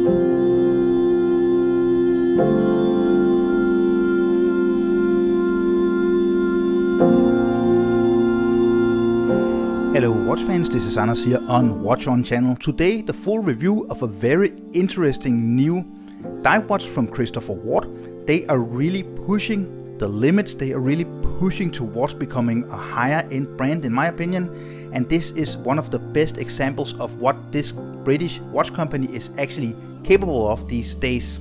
Hello watch fans, this is Anders here on Watch On channel. Today the full review of a very interesting new dive watch from Christopher Ward. They are really pushing the limits, they are really pushing towards becoming a higher end brand in my opinion, and this is one of the best examples of what this British watch company is actually capable of these days.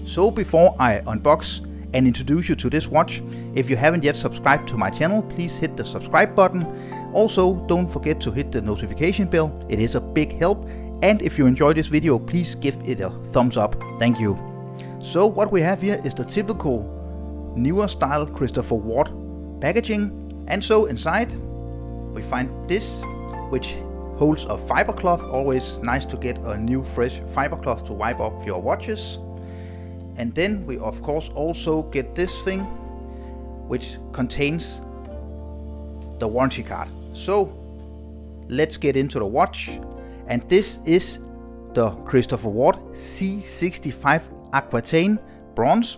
So before I unbox and introduce you to this watch, if you haven't yet subscribed to my channel, please hit the subscribe button. Also, don't forget to hit the notification bell, it is a big help. And if you enjoy this video, please give it a thumbs up, thank you. So what we have here is the typical newer style Christopher Ward packaging. And so inside we find this, which holds a fiber cloth, always nice to get a new fresh fiber cloth to wipe up your watches. And then we of course also get this thing, which contains the warranty card. So let's get into the watch, and this is the Christopher Ward C65 Aquataine bronze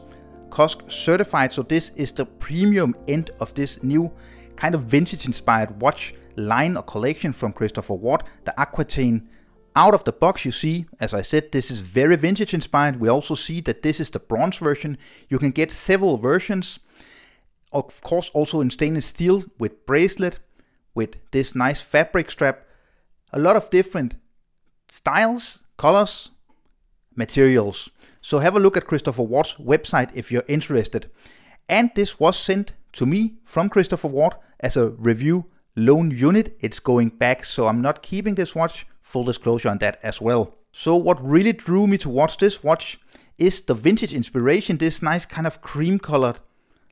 COSC certified. So this is the premium end of this new kind of vintage inspired watch line or collection from Christopher Ward. The Aquataine out of the box, you see, as I said, this is very vintage inspired. We also see that this is the bronze version. You can get several versions, of course also in stainless steel with bracelet, with this nice fabric strap, a lot of different styles, colors, materials. So have a look at Christopher Ward's website if you're interested. And this was sent to me from Christopher Ward as a review loan unit. It's going back, so I'm not keeping this watch, full disclosure on that as well. So what really drew me towards this watch is the vintage inspiration, this nice kind of cream colored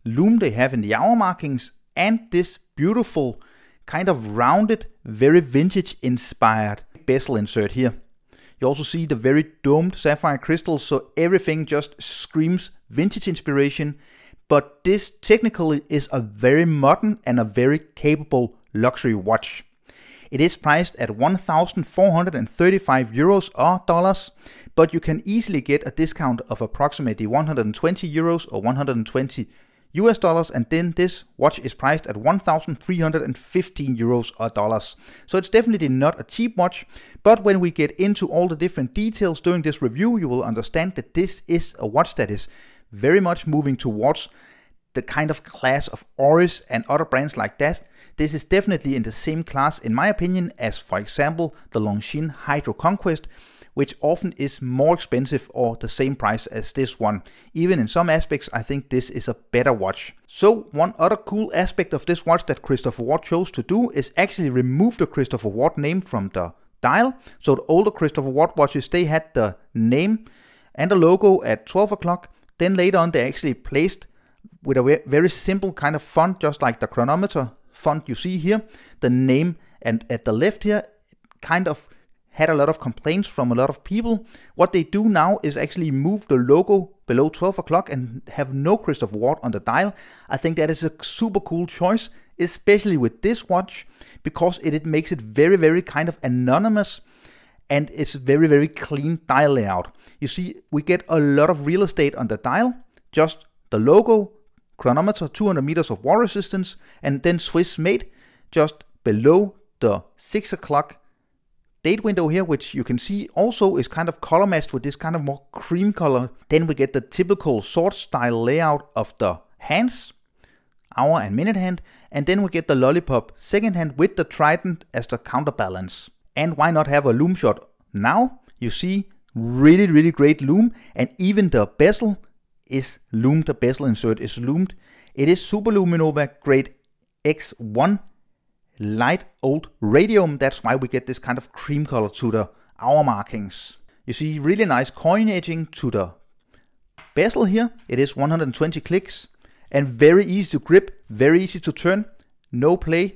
loom they have in the hour markings, and this beautiful kind of rounded, very vintage inspired bezel insert here. You also see the very domed sapphire crystals, so everything just screams vintage inspiration. But this technically is a very modern and a very capable luxury watch. It is priced at 1,435 euros or dollars, but you can easily get a discount of approximately 120 euros or 120 US dollars, and then this watch is priced at 1,315 euros or dollars. So it's definitely not a cheap watch, but when we get into all the different details during this review, you will understand that this is a watch that is very much moving towards the kind of class of Oris and other brands like that. This is definitely in the same class, in my opinion, as for example the Longines Hydro Conquest, which often is more expensive or the same price as this one. Even in some aspects, I think this is a better watch. So one other cool aspect of this watch that Christopher Ward chose to do is actually remove the Christopher Ward name from the dial. So the older Christopher Ward watches, they had the name and the logo at 12 o'clock. Then later on they actually placed with a very simple kind of font, just like the chronometer font you see here, the name, and at the left here kind of had a lot of complaints from a lot of people. What they do now is actually move the logo below 12 o'clock and have no Christopher Ward on the dial. I think that is a super cool choice, especially with this watch, because it makes it very, very kind of anonymous, and it's very, very clean dial layout. You see, we get a lot of real estate on the dial, just the logo, chronometer, 200 meters of water resistance, and then Swiss made just below the 6 o'clock date window here, which you can see also is kind of color matched with this kind of more cream color. Then we get the typical sword style layout of the hands, hour and minute hand, and then we get the lollipop second hand with the trident as the counterbalance. And why not have a Loom Shot now? You see, really, really great loom, and even the bezel is loomed, the bezel insert is loomed. It is Super Luminova grade X1 light old radium. That's why we get this kind of cream color to the hour markings. You see really nice coin edging to the bezel here. It is 120 clicks and very easy to grip, very easy to turn, no play.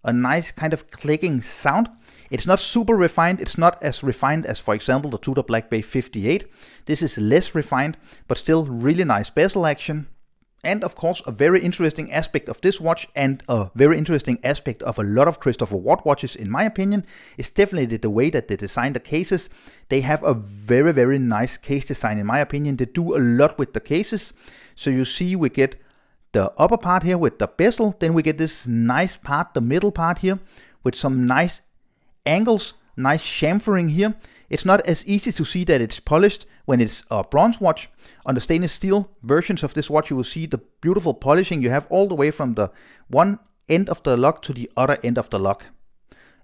A nice kind of clicking sound. It's not super refined, it's not as refined as for example the Tudor Black Bay 58. This is less refined, but still really nice bezel action. And of course, a very interesting aspect of this watch, and a very interesting aspect of a lot of Christopher Ward watches in my opinion, is definitely the way that they design the cases. They have a very, very nice case design in my opinion. They do a lot with the cases. So you see we get the upper part here with the bezel, then we get this nice part, the middle part here, with some nice angles, nice chamfering here. It's not as easy to see that it's polished when it's a bronze watch. On the stainless steel versions of this watch, you will see the beautiful polishing you have all the way from the one end of the lock to the other end of the lock.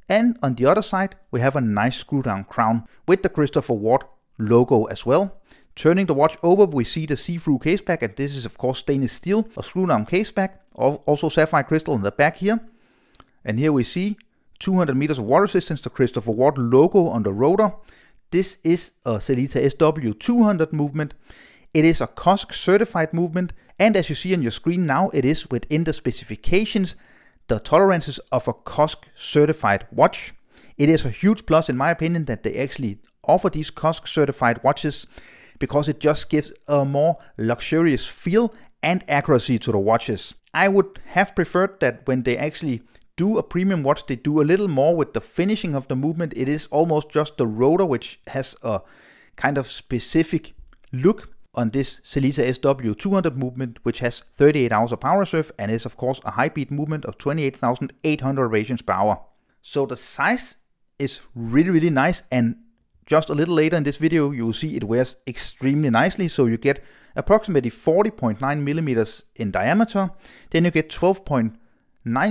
And on the other side, we have a nice screw down crown with the Christopher Ward logo as well. Turning the watch over, we see the see-through case back, and this is of course stainless steel, a screw down case back, also sapphire crystal in the back here. And here we see 200 meters of water resistance, the Christopher Ward logo on the rotor. This is a Sellita SW200 movement. It is a COSC certified movement, and as you see on your screen now, it is within the specifications, the tolerances of a COSC certified watch. It is a huge plus in my opinion that they actually offer these COSC certified watches, because it just gives a more luxurious feel and accuracy to the watches. I would have preferred that when they actually do a premium watch, they do a little more with the finishing of the movement. It is almost just the rotor which has a kind of specific look on this Sellita SW200 movement, which has 38 hours of power reserve and is of course a high beat movement of 28,800 radians per hour. So the size is really, really nice, and just a little later in this video you will see it wears extremely nicely. So you get approximately 40.9 millimeters in diameter, then you get 12.9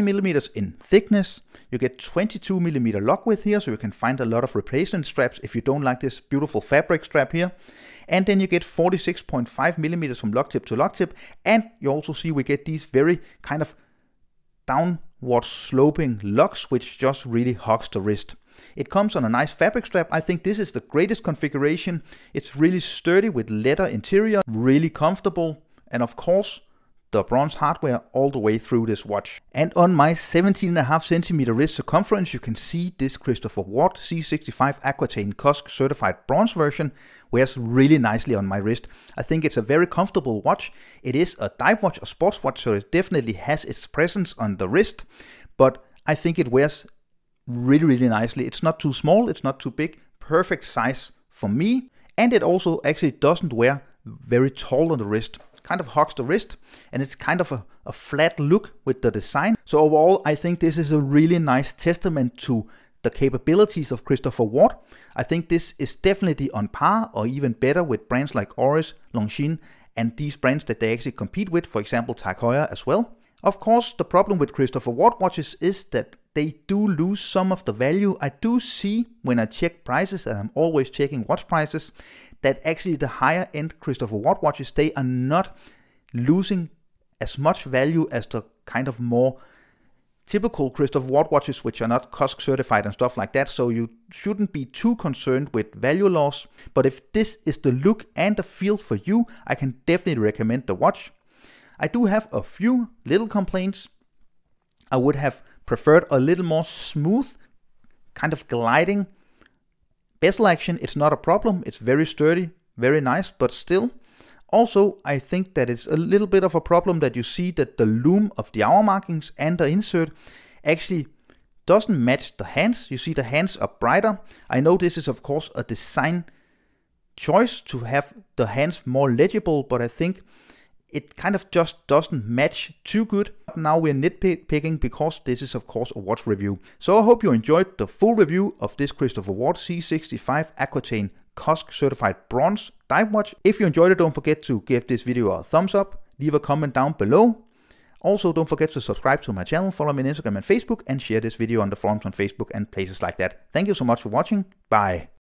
millimeters in thickness, you get 22 millimeter lock width here, so you can find a lot of replacement straps if you don't like this beautiful fabric strap here. And then you get 46.5 millimeters from lock tip to lock tip, and you also see we get these very kind of downward sloping locks, which just really hugs the wrist. It comes on a nice fabric strap. I think this is the greatest configuration. It's really sturdy with leather interior, really comfortable, and of course the bronze hardware all the way through this watch. And on my 17.5 centimeter wrist circumference, you can see this Christopher Ward C65 Aquataine COSC certified bronze version wears really nicely on my wrist. I think it's a very comfortable watch. It is a dive watch, a sports watch, so it definitely has its presence on the wrist, but I think it wears really, really nicely. It's not too small, it's not too big, perfect size for me, and it also actually doesn't wear very tall on the wrist. It kind of hugs the wrist, and it's kind of a flat look with the design. So overall, I think this is a really nice testament to the capabilities of Christopher Ward. I think this is definitely on par or even better with brands like Oris, Longines, and these brands that they actually compete with, for example Tag Heuer as well. Of course, the problem with Christopher Ward watches is that they do lose some of the value. I do see when I check prices, and I'm always checking watch prices, that actually the higher end Christopher Ward watches, they are not losing as much value as the kind of more typical Christopher Ward watches, which are not COSC certified and stuff like that. So you shouldn't be too concerned with value loss. But if this is the look and the feel for you, I can definitely recommend the watch. I do have a few little complaints. I would have preferred a little more smooth, kind of gliding bezel action. It's not a problem. It's very sturdy, very nice, but still. Also, I think that it's a little bit of a problem that you see that the loom of the hour markings and the insert actually doesn't match the hands. You see the hands are brighter. I know this is of course a design choice to have the hands more legible, but I think it kind of just doesn't match too good. Now we're nitpicking because this is of course a watch review. So I hope you enjoyed the full review of this Christopher Ward C65 Aquataine COSC certified bronze dive watch. If you enjoyed it, don't forget to give this video a thumbs up, leave a comment down below. Also, don't forget to subscribe to my channel, follow me on Instagram and Facebook, and share this video on the forums on Facebook and places like that. Thank you so much for watching. Bye.